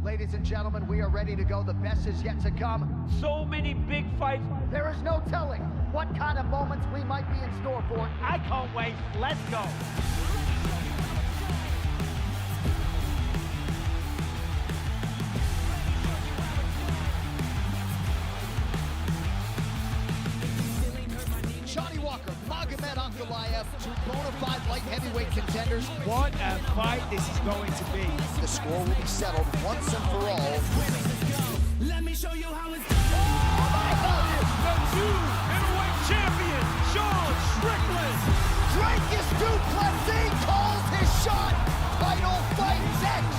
Ladies and gentlemen, we are ready to go. The best is yet to come. So many big fights. There is no telling what kind of moments we might be in store for. I can't wait. Let's go. Two bona fide light heavyweight contenders. What a fight this is going to be. The score will be settled once and for all. Let me show you how it's The new middleweight champion, Sean Strickland. Dracus du Plessis calls his shot. Title fight next.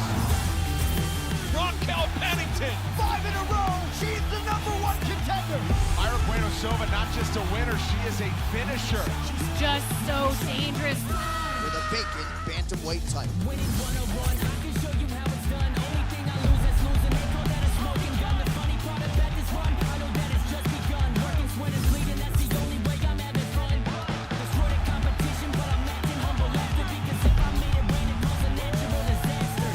Raquel Pennington. 5 in a row. She's the #1 contender. Ira Bueno Silva, not just a winner, she is a finisher. She's just so dangerous. With a vacant bantamweight title. winning 101. I can show you how it's done. Only thing I lose is losing. They call that a smoking gun. The funny part about this run, I know that it's just begun. Working, sweating, bleeding, that's the only way I'm having fun. Destroy the competition, but I'm acting humble after, because if I made it rain, it cause a natural disaster.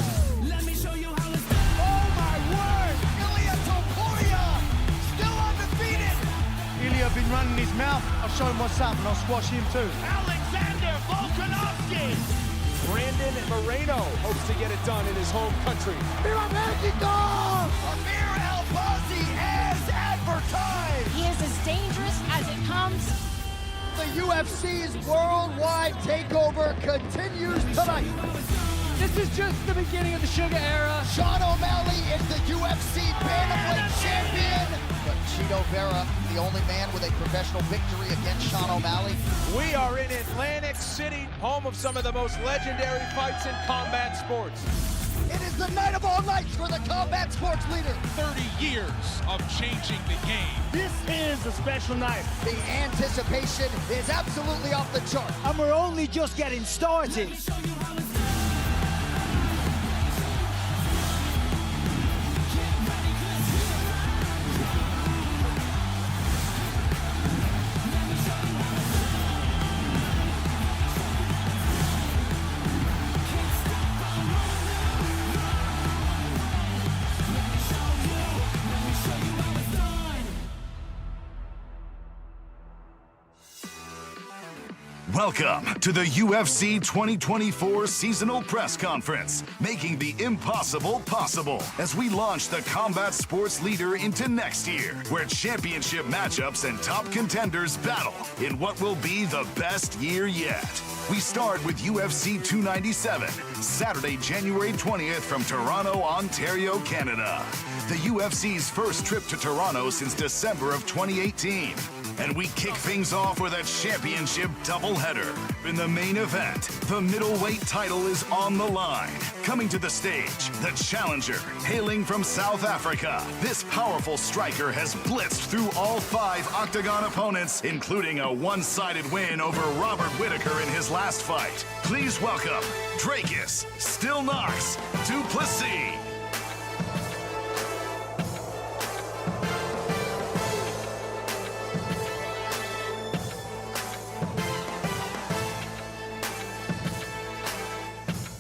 Let me show you how it's done. Oh my word! Ilya Topuria still undefeated. Ilya been running his mouth. I'll show him what's up and I'll squash him too. Alexander Volkanovski. Brandon Moreno hopes to get it done in his home country. Viva Mexico! Amir Albazi as advertised. He is as dangerous as it comes. The UFC's worldwide takeover continues tonight. This is just the beginning of the Sugar era. Sean O'Malley is the UFC Bantamweight champion. But Chito Vera, the only man with a professional victory against Sean O'Malley. We are in Atlantic City, home of some of the most legendary fights in combat sports. It is the night of all nights for the combat sports leader. 30 years of changing the game. This is a special night. The anticipation is absolutely off the chart. And we're only just getting started. Welcome to the UFC 2024 Seasonal Press Conference, making the impossible possible as we launch the combat sports leader into next year, where championship matchups and top contenders battle in what will be the best year yet. We start with UFC 297, Saturday, January 20th from Toronto, Ontario, Canada. The UFC's first trip to Toronto since December of 2018. And we kick things off with a championship doubleheader. In the main event, the middleweight title is on the line. Coming to the stage, the challenger, hailing from South Africa. This powerful striker has blitzed through all 5 octagon opponents, including a one-sided win over Robert Whittaker in his last fight. Please welcome Dracus Still Knox du Plessis.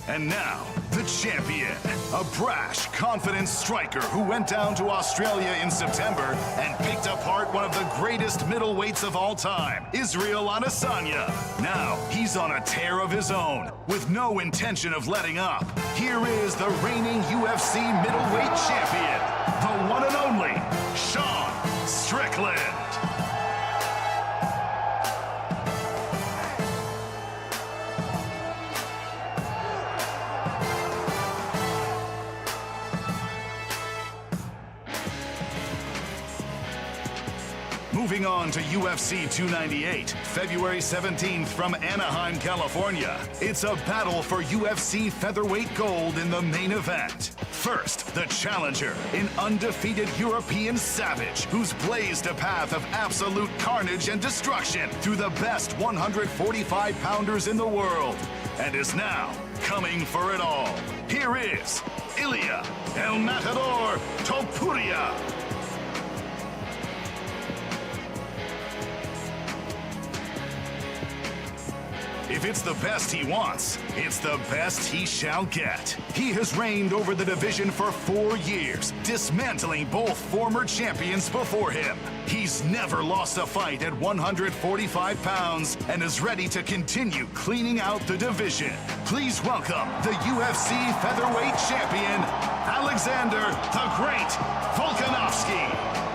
And now, the champion, a brash, confident striker who went down to Australia in September and picked apart one of the greatest middleweights of all time, Israel Adesanya. Now, he's on a tear of his own, with no intention of letting up. Here is the reigning UFC middleweight champion, the one and only, Sean Strickland. Moving on to UFC 298, February 17th from Anaheim, California. It's a battle for UFC featherweight gold in the main event. First, the challenger, an undefeated European savage who's blazed a path of absolute carnage and destruction through the best 145-pounders in the world, and is now coming for it all. Here is Ilya El Matador Topuria. If it's the best he wants, it's the best he shall get. He has reigned over the division for 4 years, dismantling both former champions before him. He's never lost a fight at 145 pounds and is ready to continue cleaning out the division. Please welcome the UFC featherweight champion, Alexander the Great Volkanovski.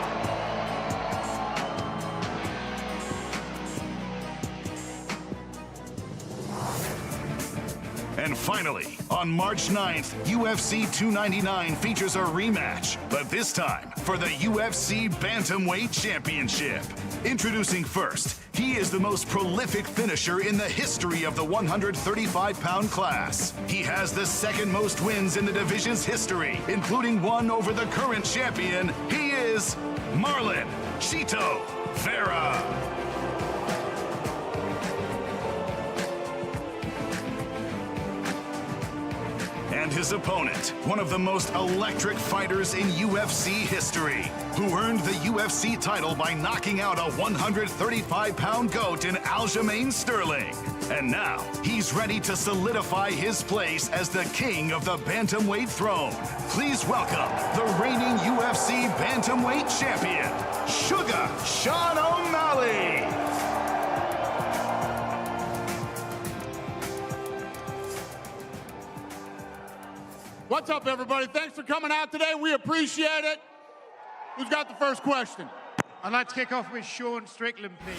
And finally, on March 9th, UFC 299 features a rematch, but this time for the UFC Bantamweight Championship. Introducing first, he is the most prolific finisher in the history of the 135-pound class. He has the second most wins in the division's history, including one over the current champion. He is Marlon Chito Vera. And his opponent, one of the most electric fighters in UFC history, who earned the UFC title by knocking out a 135-pound goat in Aljamain Sterling. And now, he's ready to solidify his place as the king of the bantamweight throne. Please welcome the reigning UFC bantamweight champion, Sugar Sean O'Malley. What's up, everybody? Thanks for coming out today. We appreciate it. Who's got the first question? I'd like to kick off with Sean Strickland, please.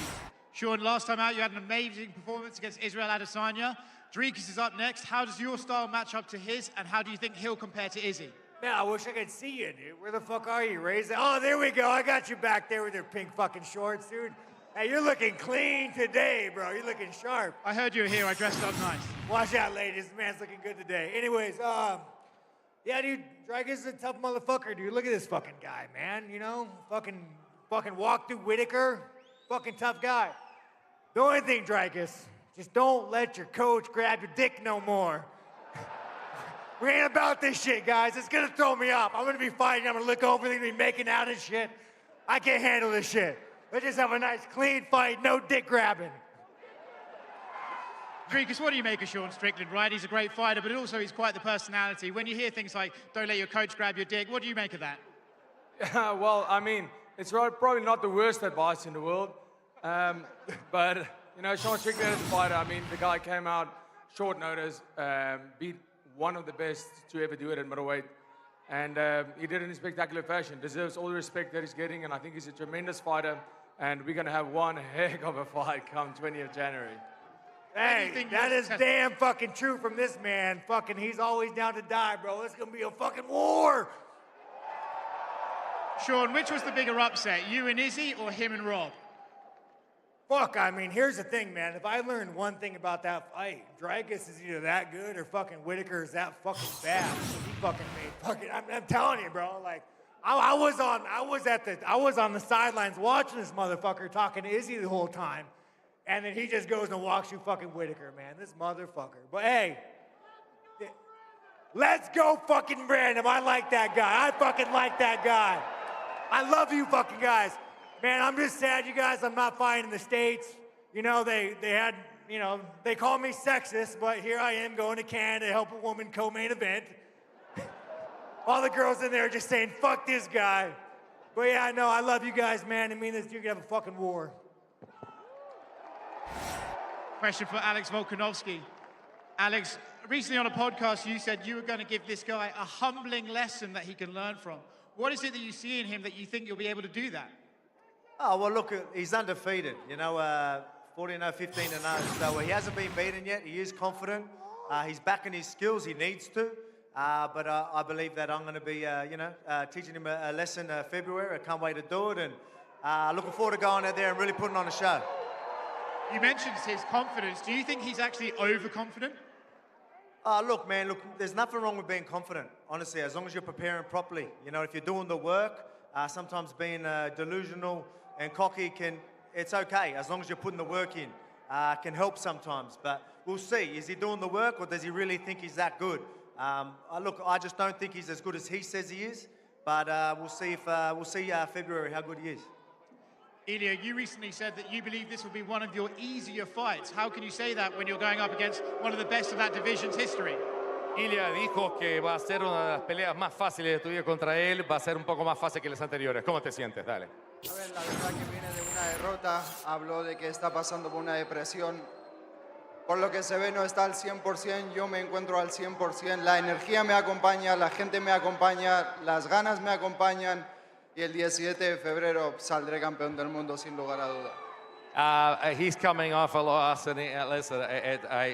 Sean, last time out, you had an amazing performance against Israel Adesanya. Dricus is up next. How does your style match up to his, and how do you think he'll compare to Izzy? Man, I wish I could see you, dude. Where the fuck are you, Razor? Oh, there we go. I got you back there with your pink fucking shorts, dude. Hey, you're looking clean today, bro. You're looking sharp. I heard you were here. I dressed up nice. Watch out, ladies. This man's looking good today. Anyways, yeah, dude, Dricus is a tough motherfucker, dude. Look at this fucking guy, man. You know, fucking walk through Whitaker. Fucking tough guy. The only thing, Dricus, just don't let your coach grab your dick no more. We ain't about this shit, guys. It's gonna throw me off. I'm gonna be fighting. I'm gonna look over. They're gonna be making out and shit. I can't handle this shit. Let's just have a nice, clean fight. No dick grabbing. Dricus, what do you make of Sean Strickland, right? He's a great fighter, but also he's quite the personality. When you hear things like, don't let your coach grab your dick, what do you make of that? Well, I mean, it's probably not the worst advice in the world. But, you know, Sean Strickland is a fighter. I mean, the guy came out short notice, beat one of the best to ever do it at middleweight. And he did it in spectacular fashion. Deserves all the respect that he's getting, and I think he's a tremendous fighter. And we're going to have one heck of a fight come 20th January. Hey, that is damn fucking true from this man. Fucking, he's always down to die, bro. It's gonna be a fucking war. Sean, which was the bigger upset, you and Izzy or him and Rob? Fuck, I mean, here's the thing, man. If I learned one thing about that fight, Dricus is either that good or fucking Whitaker is that fucking bad. He fucking made fucking, I'm telling you, bro, like, I was on the sidelines watching this motherfucker talking to Izzy the whole time. And then he just goes and walks you fucking Whitaker, man. This motherfucker. But hey, let's go fucking random. I like that guy. I fucking like that guy. I love you fucking guys. Man, I'm just sad, you guys, I'm not fighting in the States. You know, they had, you know, they call me sexist, but here I am going to Canada to help a woman co-main event. All the girls in there are just saying, fuck this guy. But yeah, no, I love you guys, man. I mean, you could have a fucking war. Question for Alex Volkanovski. Alex, recently on a podcast, you said you were going to give this guy a humbling lesson that he can learn from. What is it that you see in him that you think you'll be able to do that? Oh, well, look, he's undefeated. You know, 14-0, 15-0. So he hasn't been beaten yet. He is confident. He's backing his skills. He needs to. But I believe that I'm going to be, teaching him a lesson February. I can't wait to do it. And looking forward to going out there and really putting on a show. You mentioned his confidence. Do you think he's actually overconfident? Look, man, there's nothing wrong with being confident, honestly, as long as you're preparing properly. You know, if you're doing the work, sometimes being delusional and cocky it's okay, as long as you're putting the work in. Can help sometimes, but we'll see. Is he doing the work, or does he really think he's that good? Look, I just don't think he's as good as he says he is, but we'll see February how good he is. Ilya, you recently said that you believe this will be one of your easier fights. How can you say that when you're going up against one of the best of that division's history? Ilya dijo que va a ser una de las peleas más fáciles de tu vida contra él, va a ser un poco más fácil que las anteriores. ¿Cómo te sientes? Dale. A ver, la verdad que viene de una derrota, habló de que está pasando por una depresión. Por lo que se ve no está al 100%, yo me encuentro al 100%, la energía me acompaña, la gente me acompaña, las ganas me acompañan y el 17 de febrero saldré campeón del mundo sin lugar a duda. He's coming off a loss, and listen,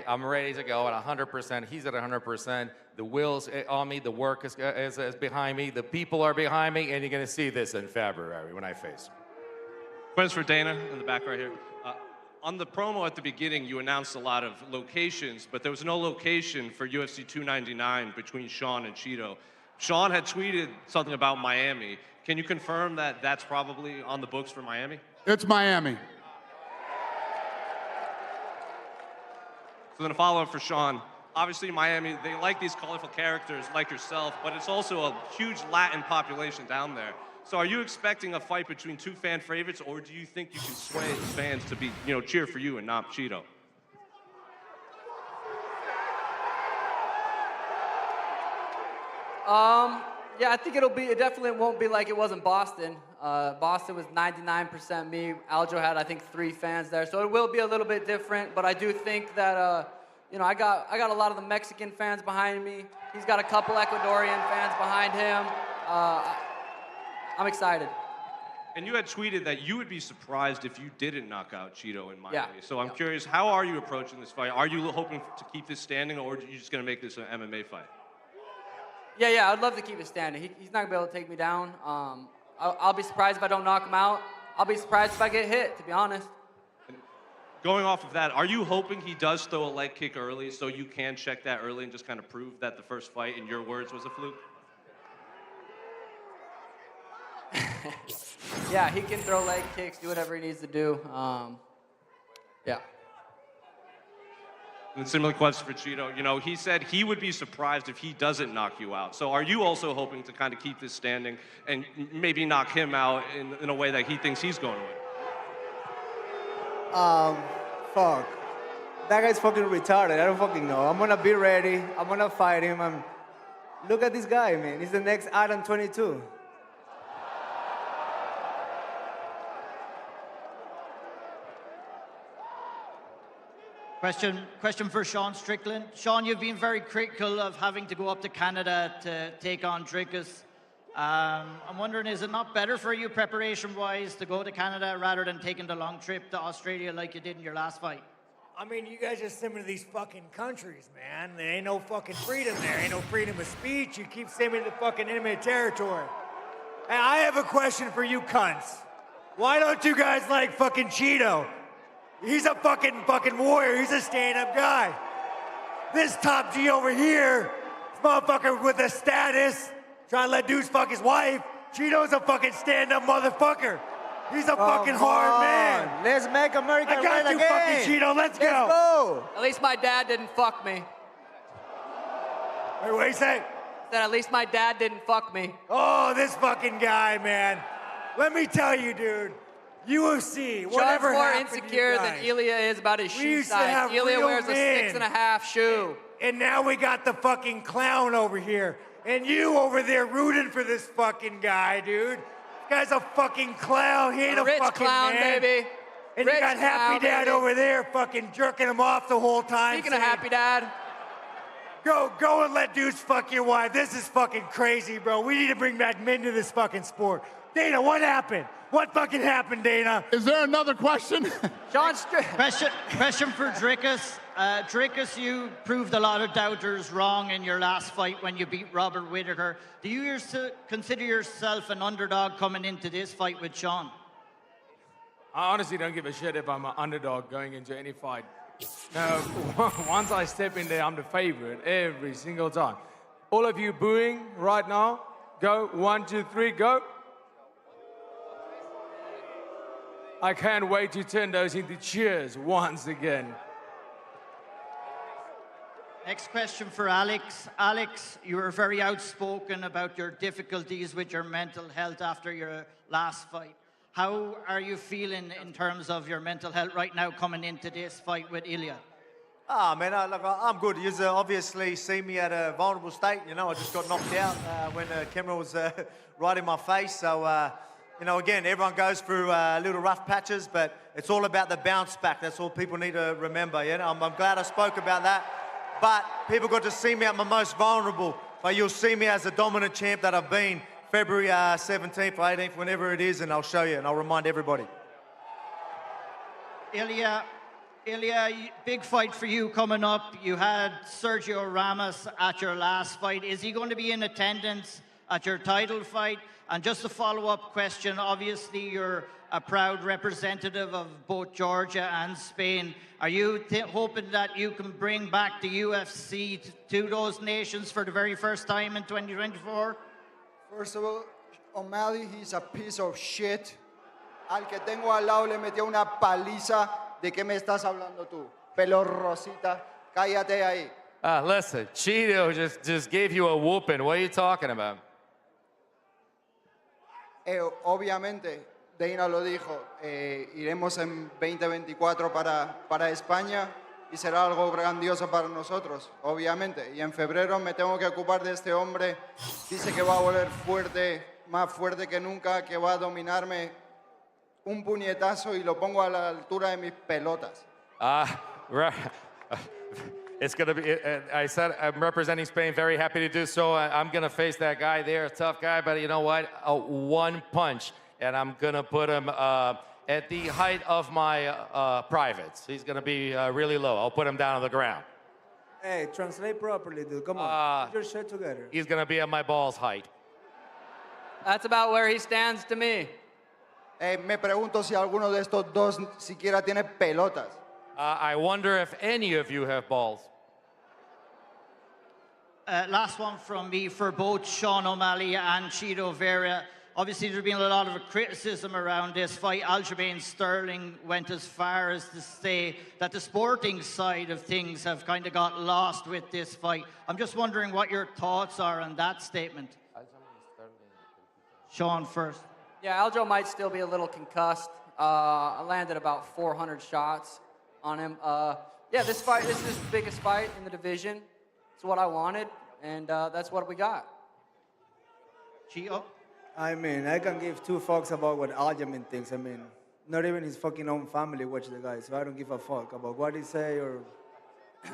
I'm ready to go at 100%. He's at 100%. The will's on me. The work is behind me. The people are behind me, and you're going to see this in February when I face him. Question for Dana in the back right here. On the promo at the beginning, you announced a lot of locations, but there was no location for UFC 299 between Sean and Cheeto. Sean had tweeted something about Miami. Can you confirm that that's probably on the books for Miami? It's Miami. So then a follow-up for Sean. Obviously, Miami, they like these colorful characters like yourself, but it's also a huge Latin population down there. So are you expecting a fight between two fan favorites, or do you think you can sway fans to be, cheer for you and not Cheeto? Yeah, I think it definitely won't be like it was in Boston. Boston was 99% me. Aljo had, I think, 3 fans there. So it will be a little bit different, but I do think that, I got a lot of the Mexican fans behind me. He's got a couple Ecuadorian fans behind him. I'm excited. And you had tweeted that you would be surprised if you didn't knock out Cheeto in Miami. Yeah. So I'm curious, how are you approaching this fight? Are you hoping to keep this standing, or are you just going to make this an MMA fight? Yeah, I'd love to keep it standing. He's not going to be able to take me down. I'll be surprised if I don't knock him out. I'll be surprised if I get hit, to be honest. And going off of that, are you hoping he does throw a leg kick early so you can check that early and just kind of prove that the first fight, in your words, was a fluke? Yeah, he can throw leg kicks, do whatever he needs to do. Yeah. And similar question for Cheeto. He said he would be surprised if he doesn't knock you out. So are you also hoping to kind of keep this standing and maybe knock him out in a way that he thinks he's going to win? Fuck. That guy's fucking retarded. I don't fucking know. I'm gonna be ready. I'm gonna fight him. Look at this guy, man. He's the next Adam 22. Question for Sean Strickland. Sean, you've been very critical of having to go up to Canada to take on Dricus. I'm wondering, is it not better for you preparation-wise to go to Canada rather than taking the long trip to Australia like you did in your last fight? I mean, you guys just send me to these fucking countries, man. There ain't no fucking freedom there. Ain't no freedom of speech. You keep sending me to fucking enemy territory. Hey, I have a question for you cunts. Why don't you guys like fucking Cheeto? He's a fucking warrior. He's a stand-up guy. This top G over here, this motherfucker with a status, trying to let dudes fuck his wife. Cheeto's a fucking stand-up motherfucker. He's a fucking hard man. Let's make America I got great you, again. fucking Cheeto. Let's go. Let's go. At least my dad didn't fuck me. Wait, what do you say? Said at least my dad didn't fuck me. Oh, this fucking guy, man. Let me tell you, dude. UFC, whatever Sean's more happened to you insecure guys? than Ilya is about his We shoe used to size. have Ilya real wears a men. 6.5 shoe. And now we got the fucking clown over here. And you over there rooting for this fucking guy, dude. This guy's a fucking clown. He ain't a rich fucking clown, man. baby. And Rich you got Happy clown, Dad baby. over there fucking jerking him off the whole time. Speaking of saying, Happy Dad, Go and let dudes fuck your wife. This is fucking crazy, bro. We need to bring back men to this fucking sport. Dana, what happened? What fucking happened, Dana? Is there another question? Question for Dricus. Dricus, you proved a lot of doubters wrong in your last fight when you beat Robert Whittaker. Do you consider yourself an underdog coming into this fight with Sean? I honestly don't give a shit if I'm an underdog going into any fight. No, once I step in there, I'm the favorite every single time. All of you booing right now, go, 1, 2, 3, go. I can't wait to turn those into cheers once again. Next question for Alex. Alex, you were very outspoken about your difficulties with your mental health after your last fight. How are you feeling in terms of your mental health right now coming into this fight with Ilya? Ah, man, look, I'm good. You obviously see me at a vulnerable state. You know, I just got knocked out when the camera was right in my face. So, you know, again, everyone goes through little rough patches, but it's all about the bounce back. That's all people need to remember. You know, I'm glad I spoke about that. But people got to see me at my most vulnerable. But you'll see me as a dominant champ that I've been February 17th or 18th, whenever it is, and I'll show you and I'll remind everybody. Ilya, big fight for you coming up. You had Sergio Ramos at your last fight. Is he going to be in attendance at your title fight? And just a follow-up question, obviously you're a proud representative of both Georgia and Spain. Are you hoping that you can bring back the UFC to those nations for the very first time in 2024? First of all, O'Malley, he's a piece of shit. Al que tengo al lado le metió una paliza. ¿De qué me estás hablando tú? Pelo rosita, cállate ahí. Listen, Cheeto just gave you a whooping. What are you talking about? Obviamente, Dana lo dijo, iremos en 2024 para España y será algo grandioso para nosotros, obviamente. Y en febrero me tengo que ocupar de este hombre. Dice que va a volver fuerte, más fuerte que nunca, que va a dominarme un puñetazo y lo pongo a la altura de mis pelotas. Right. It's going to be, I said I'm representing Spain, very happy to do so. I'm going to face that guy there, a tough guy, but you know what? One punch, and I'm going to put him at the height of my privates. He's going to be really low. I'll put him down on the ground. Hey, translate properly, dude. Come on, get your shit together. He's going to be at my balls height. That's about where he stands to me. Me pregunto si alguno de estos dos siquiera tiene pelotas. I wonder if any of you have balls. Last one from me for both Sean O'Malley and Chito Vera. Obviously, there's been a lot of criticism around this fight. Aljamain Sterling went as far as to say that the sporting side of things have kind of got lost with this fight. I'm just wondering what your thoughts are on that statement. Sean first. Yeah, Aljo might still be a little concussed. I landed about 400 shots on him. Yeah, this is his biggest fight in the division. It's what I wanted, and that's what we got. Chio? I mean, I can give two fucks about what Aljamain thinks. I mean, not even his fucking own family watch the guy, so I don't give a fuck about what he say or...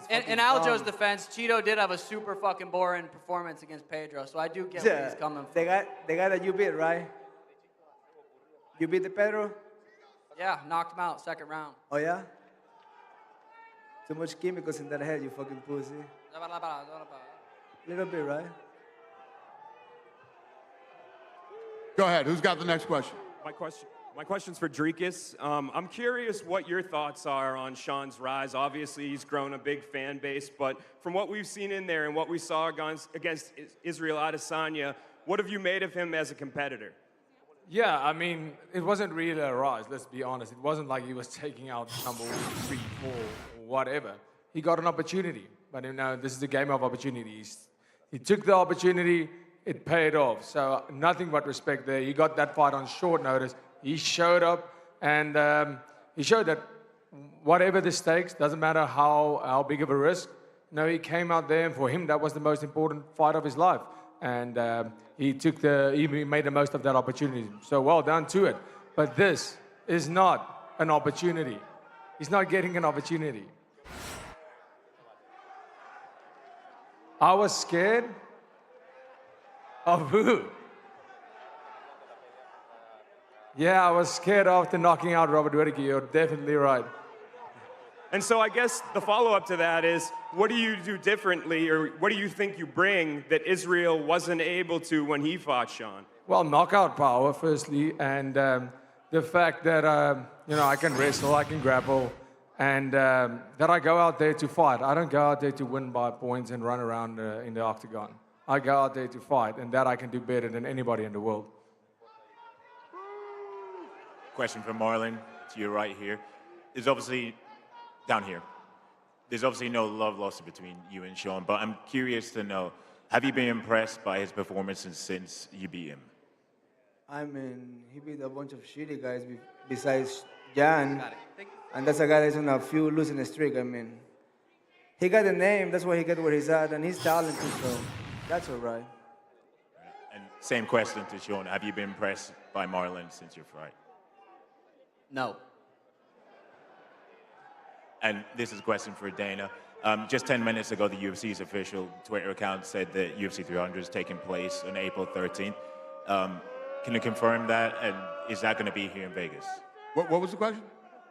In Aljo's defense, Chito did have a super fucking boring performance against Pedro, so I do get where he's coming from. The guy that you beat, right? You beat the Pedro? Yeah, knocked him out second round. Oh, yeah? Too much chemicals in that head, you fucking pussy. Little bit, right? Go ahead. Who's got the next question? My question's for Dricus. I'm curious what your thoughts are on Sean's rise. Obviously, he's grown a big fan base, but from what we've seen in there and what we saw against Israel Adesanya, what have you made of him as a competitor? Yeah, I mean, it wasn't really a rise, let's be honest. It wasn't like he was taking out number 1, 3, 4, or whatever. He got an opportunity, but you know, this is a game of opportunities. He took the opportunity, it paid off. So nothing but respect there. He got that fight on short notice. He showed up, and he showed that whatever the stakes, doesn't matter how big of a risk. No, he came out there, and for him, that was the most important fight of his life. And he made the most of that opportunity. So well done to it. But this is not an opportunity. He's not getting an opportunity. I was scared of who? Yeah, I was scared after knocking out Robert Whittaker. You're definitely right. And so I guess the follow-up to that is, what do you do differently, or what do you think you bring that Israel wasn't able to when he fought Sean? Well, knockout power, firstly, and the fact that, you know, I can wrestle, I can grapple, and that I go out there to fight. I don't go out there to win by points and run around in the octagon. I go out there to fight, and that I can do better than anybody in the world. Question from Marlon, to your right here. There's obviously, down here, there's obviously no love lost between you and Sean, but I'm curious to know, have you been impressed by his performances since you beat him? I mean, he beat a bunch of shitty guys besides Jan. And that's a guy that's on a few losing streak. I mean, he got the name. That's why he got where he's at. And he's talented, so that's all right. And same question to Sean. Have you been impressed by Marlon since your fight? No. And this is a question for Dana. Just 10 minutes ago, the UFC's official Twitter account said that UFC 300 is taking place on April 13th. Can you confirm that? And is that going to be here in Vegas? What was the question?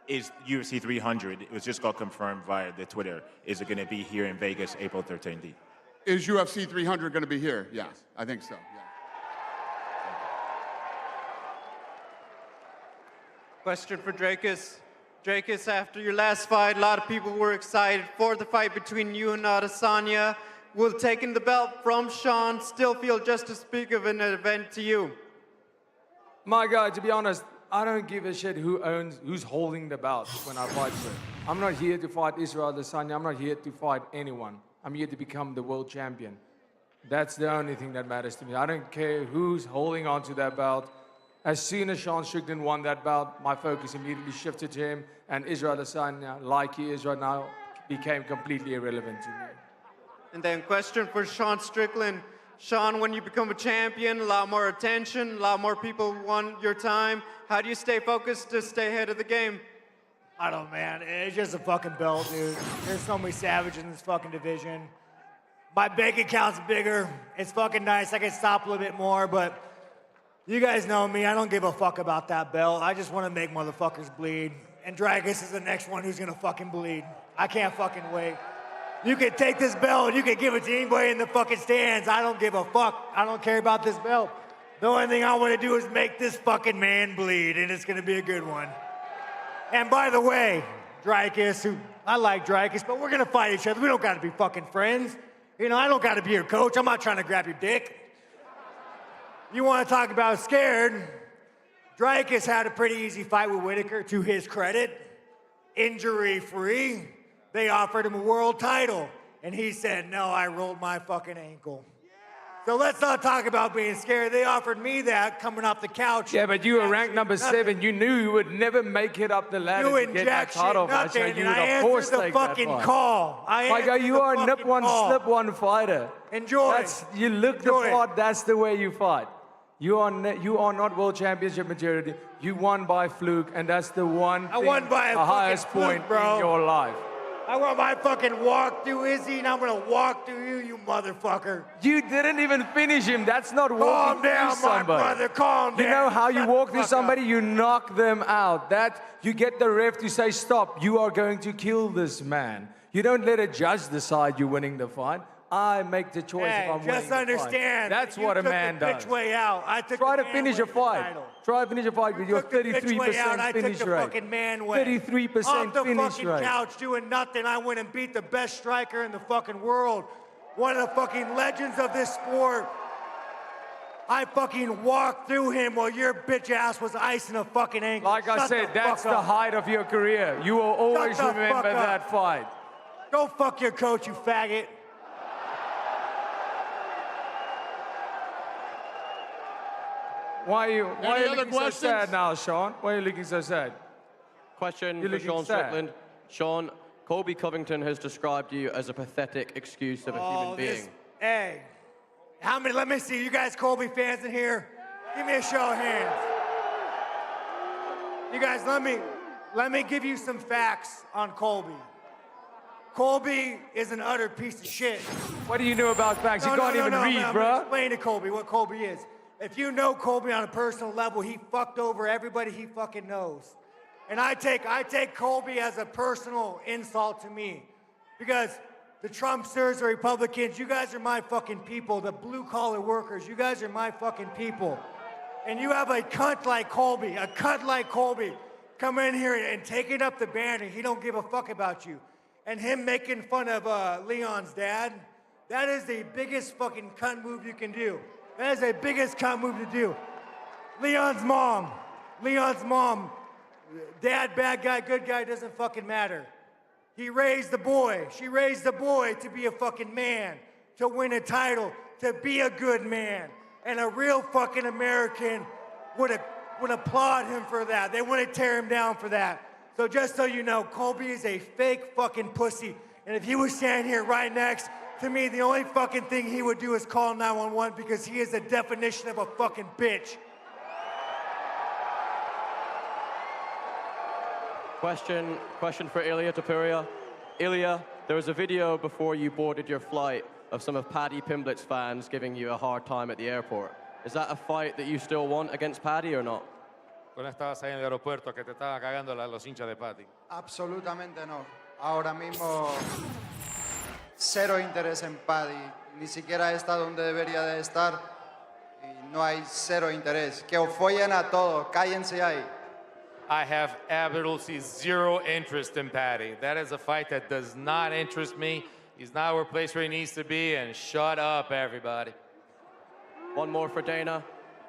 Is UFC 300, it was just got confirmed via the Twitter, is it going to be here in Vegas April 13th? Is UFC 300 going to be here? Yes, I think so. Yeah. Question for Dracus. Dracus, after your last fight, a lot of people were excited for the fight between you and Adesanya. Will taking the belt from Sean still feel just as big of an event to you? My guy, to be honest, I don't give a shit who's holding the belt when I fight for it. I'm not here to fight Israel Adesanya. I'm not here to fight anyone. I'm here to become the world champion. That's the only thing that matters to me. I don't care who's holding on to that belt. As soon as Sean Strickland won that belt, my focus immediately shifted to him, and Israel Adesanya, like he is right now, became completely irrelevant to me. And then question for Sean Strickland. Sean, when you become a champion, a lot more attention, a lot more people want your time. How do you stay focused to stay ahead of the game? I don't know, man. It's just a fucking belt, dude. There's so many savages in this fucking division. My bank account's bigger. It's fucking nice. I can stop a little bit more, but you guys know me. I don't give a fuck about that belt. I just want to make motherfuckers bleed. And Dragus is the next one who's gonna fucking bleed. I can't fucking wait. You can take this belt, you can give it to anybody in the fucking stands. I don't give a fuck. I don't care about this belt. The only thing I want to do is make this fucking man bleed, and it's gonna be a good one. And by the way, Dracus, I like Dracus, but we're gonna fight each other. We don't gotta be fucking friends. You know, I don't gotta be your coach. I'm not trying to grab your dick. You wanna talk about scared? Dracus had a pretty easy fight with Whitaker, to his credit. Injury-free. They offered him a world title, and he said, no, I rolled my fucking ankle. So let's not talk about being scared. They offered me that coming off the couch. Yeah, but you were ranked number 7. You knew you would never make it up the ladder you to get that shit, title fight. So nothing, you and would, I of course, answered the take that fucking fight. call. My guy, you are a nip one, slip one fighter. Enjoy. You look the part, that's the way you fight. You are not world championship material. You won by fluke, and that's the one I won by the highest point in your life. I want my fucking walk through Izzy, and I'm gonna walk through you, you motherfucker. You didn't even finish him. That's not Calm walking down, through somebody. my brother, calm down. You know how you Shut walk the through fuck somebody? up. You knock them out. That you get the ref to say, stop, you are going to kill this man. You don't let a judge decide you're winning the fight. I make the choice if I'm winning just the understand. fight. That's you what a took man the does. bitch way out. I took Try the to man finish way a to the fight. title. Try to finish a fight with your Took the bitch way out, 33% I took finish the rate. fucking man way. 33% Off the finish fucking rate. couch doing nothing. I went and beat the best striker in the fucking world. One of the fucking legends of this sport. I fucking walked through him while your bitch ass was icing a fucking ankle. Like I Shut said, the that's fuck the up. height of your career. You will always Shut the remember fuck up. that fight. Go fuck your coach, you faggot. Why are you other looking so questions? sad now, Sean? Why are you looking so sad? Question You're for looking Sean sad. Strickland. Sean, Colby Covington has described you as a pathetic excuse of a human being. Hey, how many? Let me see. You guys, Colby fans in here? Give me a show of hands. You guys, let me give you some facts on Colby. Colby is an utter piece of shit. What do you know about facts? You can't even read, I'm bro. gonna explain to Colby what Colby is. If you know Colby on a personal level, he fucked over everybody he fucking knows. And I take Colby as a personal insult to me. Because the Trumpsters, the Republicans, you guys are my fucking people. The blue-collar workers, you guys are my fucking people. And you have a cunt like Colby, come in here and taking up the banner. He don't give a fuck about you. And him making fun of Leon's dad, that is the biggest fucking cunt move you can do. That is the biggest cunt move to do. Leon's mom, dad, bad guy, good guy, doesn't fucking matter. He raised the boy, she raised the boy to be a fucking man, to win a title, to be a good man, and a real fucking American would applaud him for that. They wouldn't tear him down for that. So just so you know, Colby is a fake fucking pussy. And if he was standing here right next to me, the only fucking thing he would do is call 911 because he is the definition of a fucking bitch. Question for Ilya Topuria. Ilya, there was a video before you boarded your flight of some of Paddy Pimblett's fans giving you a hard time at the airport. Is that a fight that you still want against Paddy or not? Cuando estabas ahí en el aeropuerto que te estaban cagando los hinchas de Patty. Absolutamente no. Ahora mismo cero interés en Paddy. Ni siquiera está donde debería de estar. Y no hay cero interés. Que os follen a todos. Cállense ahí. I have absolutely zero interest in Patty. That is a fight that does not interest me. He's not where place where he needs to be, and shut up, everybody. One more for Dana.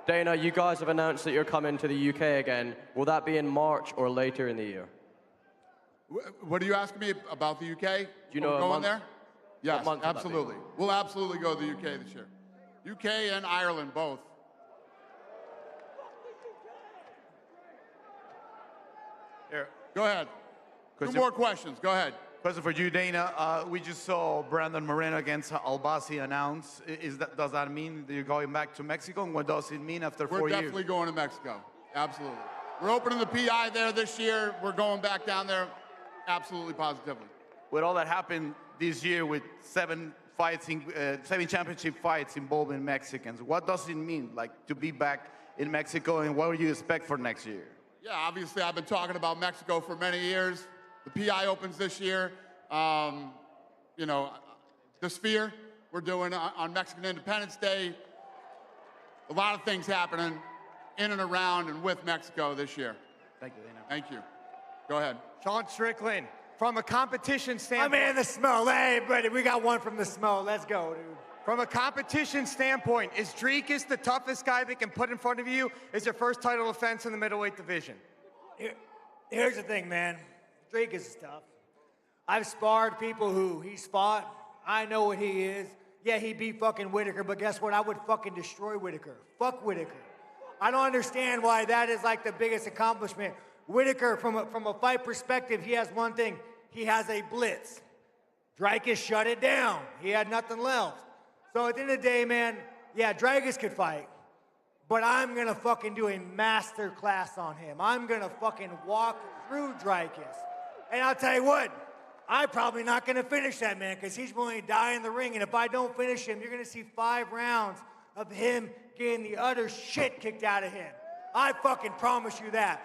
Dana, you guys have announced that you're coming to the UK again. Will that be in March or later in the year? What are you asking me about the UK? Do you know We're a going month? there? Yes, month will that be? absolutely. We'll absolutely go to the UK this year. UK and Ireland, both. Here. Go ahead. Two more questions. Go ahead. Question for you, Dana. We just saw Brandon Moreno against Albasi announce. Does that mean that you're going back to Mexico? And what does it mean after 4 We're years? definitely going to Mexico. Absolutely. We're opening the PI there this year. We're going back down there. Absolutely, positively. With all that happened this year with 7 championship fights involving Mexicans, what does it mean, like, to be back in Mexico, and what do you expect for next year? Yeah, obviously, I've been talking about Mexico for many years. The PI opens this year. You know, the Sphere, we're doing on Mexican Independence Day. A lot of things happening in and around and with Mexico this year. Thank you, Dana. Thank you. Go ahead. Sean Strickland, from a competition standpoint. I'm in the smoke. Hey, buddy, we got one from the smoke. Let's go, dude. From a competition standpoint, is Dricus the toughest guy they can put in front of you? Is your first title defense in the middleweight division? Here's the thing, man. Dricus is tough. I've sparred people who he's fought. I know what he is. Yeah, he beat fucking Whitaker, but guess what? I would fucking destroy Whitaker. Fuck Whitaker. I don't understand why that is like the biggest accomplishment. Whitaker, from a fight perspective, he has one thing. He has a blitz. Dricus shut it down. He had nothing left. So at the end of the day, man, yeah, Dricus could fight, but I'm gonna fucking do a master class on him. I'm gonna fucking walk through Dricus. And I'll tell you what, I'm probably not gonna finish that man because he's willing to die in the ring. And if I don't finish him, you're gonna see 5 rounds of him getting the utter shit kicked out of him. I fucking promise you that.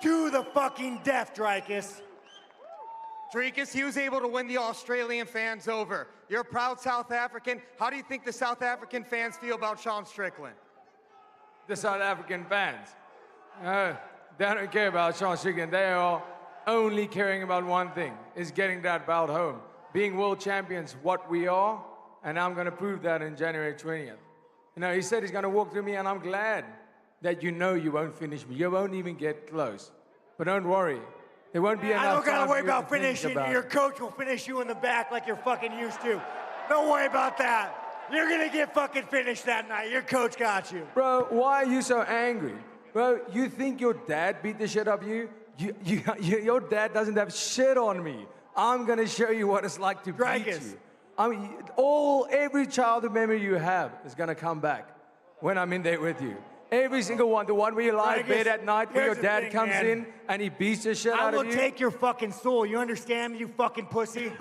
To the fucking death, Dricus. Dricus, he was able to win the Australian fans over. You're a proud South African. How do you think the South African fans feel about Sean Strickland? The South African fans, they don't care about Sean Strickland. They are only caring about one thing, is getting that belt home. Being world champions, what we are, and I'm going to prove that in January 20th. You know, he said he's going to walk through me, and I'm glad that you know you won't finish me. You won't even get close. But don't worry. There won't be enough I don't gotta time worry for you about to think finishing. about Your it. coach will finish you in the back like you're fucking used to. Don't worry about that. You're gonna get fucking finished that night. Your coach got you. Bro, why are you so angry? Bro, you think your dad beat the shit up you? Your dad doesn't have shit on me. I'm gonna show you what it's like to beat you. I mean, every childhood memory you have is gonna come back when I'm in there with you. Every single one, the one where you lie in bed at night, where your dad comes in and he beats the shit out of you. I will take your fucking soul. You understand me, you fucking pussy?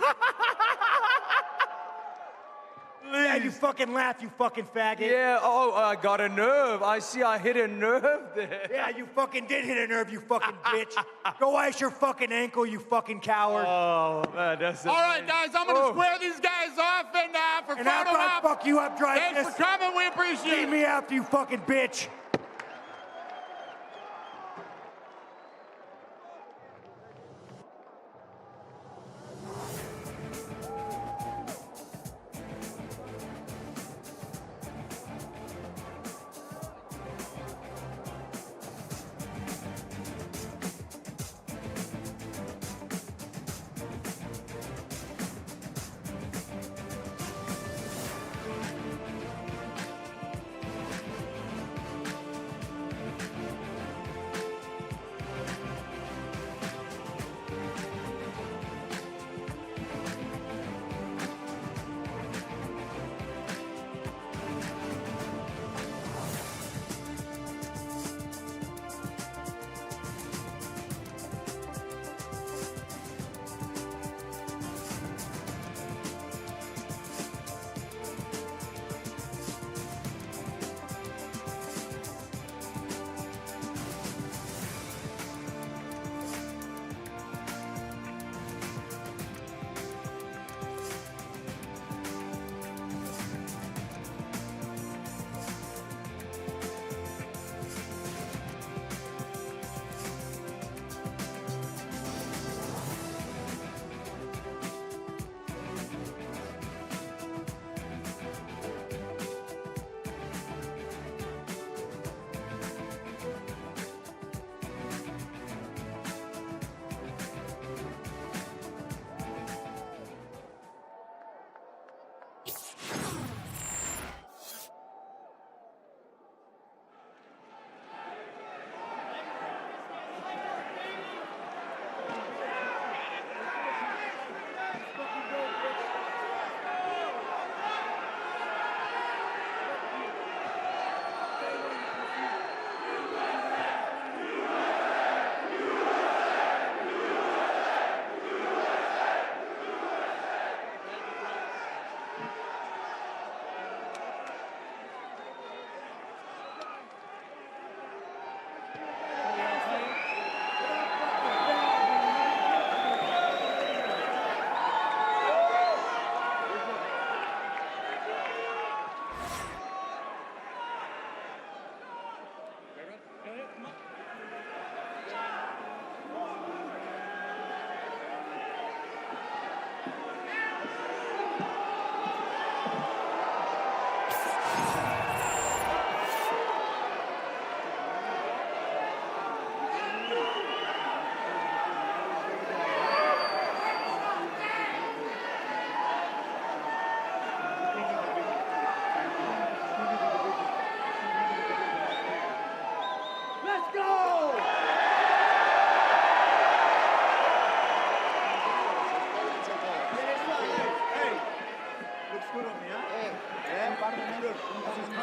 Yeah, you fucking laugh, you fucking faggot. Yeah, I got a nerve. I see I hit a nerve there. Yeah, you fucking did hit a nerve, you fucking bitch. Go ice your fucking ankle, you fucking coward. Oh, man, that's All right, guys, I'm going to square these guys off and for And after I fuck you up, Dricus. Thanks for coming. We appreciate it. Beat me after, you fucking bitch.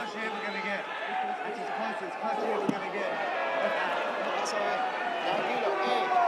close you're ever gonna get. That's as close you're ever gonna get. That's all right. Tranquilo. Tranquilo.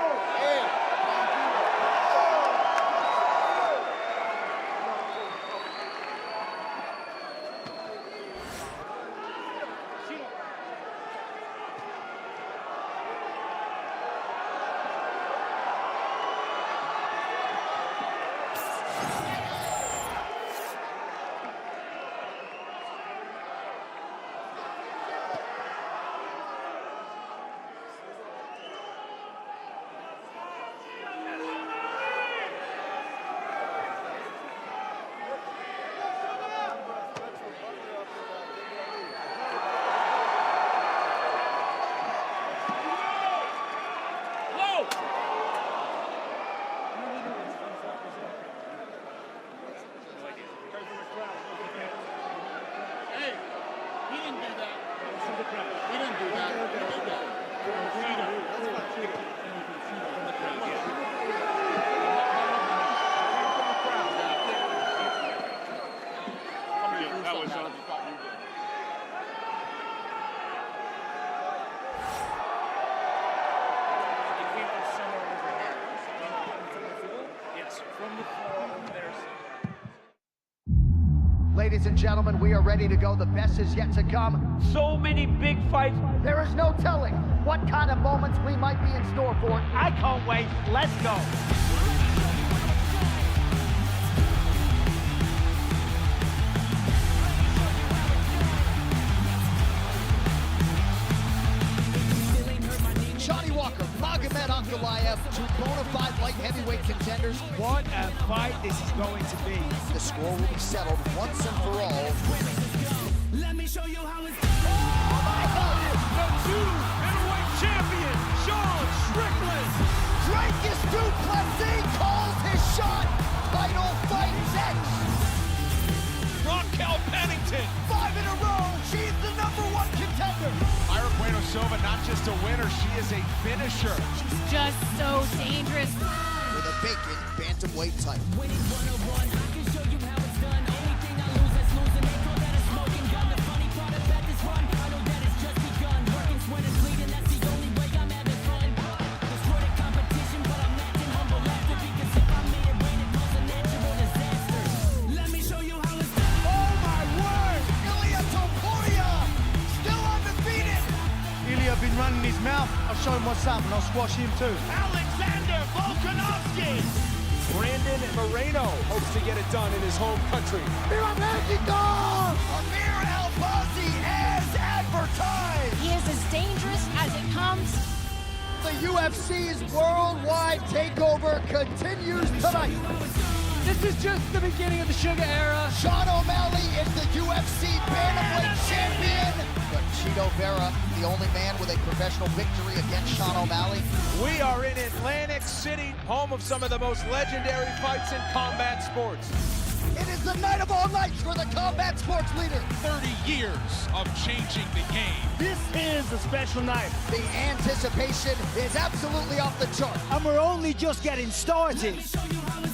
Ladies and gentlemen, we are ready to go. The best is yet to come. So many big fights. There is no telling what kind of moments we might be in store for. I can't wait. Let's go. Johnny Walker, Magomed Ankalaev, two bona fide light heavyweight contenders. What a fight this is going to be. The score will be settled once and for all. Let me show you how it's done. Oh my God! The two middleweight champion, Sean Strickland. Dracus Du Plessis calls his shot. Title fight next. Raquel Pennington. 5 in a row. She's the #1 contender. Ira Bueno Silva, not just a winner, she is a finisher. She's just so dangerous. With a vacant bantamweight title. Winning 101, I can show you how it's done. Only thing I lose is losing. They call that a smoking gun. The funny part about this run, I know that it's just begun. Working, sweating, bleeding, that's the only way I'm having fun. Destroy the competition, but I'm acting humble after. Because if I made it rain, it cause a natural disaster. Let me show you how it's done. Oh my word! Ilia Topuria still undefeated. Ilya been running his mouth. I'll show him what's up and I'll squash him too. Alexander Volkanovski. Brandon Moreno hopes to get it done in his home country. Viva Mexico! Amir Albazi as advertised. He is as dangerous as it comes. The UFC's worldwide takeover continues tonight. This is just the beginning of the Sugar era. Sean O'Malley is the UFC Bantamweight champion. But Chito Vera, the only man with a professional victory against Sean O'Malley. We are in Atlantic City, home of some of the most legendary fights in combat sports. It is the night of all nights for the combat sports leader. 30 years of changing the game. This is a special night. The anticipation is absolutely off the chart. And we're only just getting started. Let me show you how it's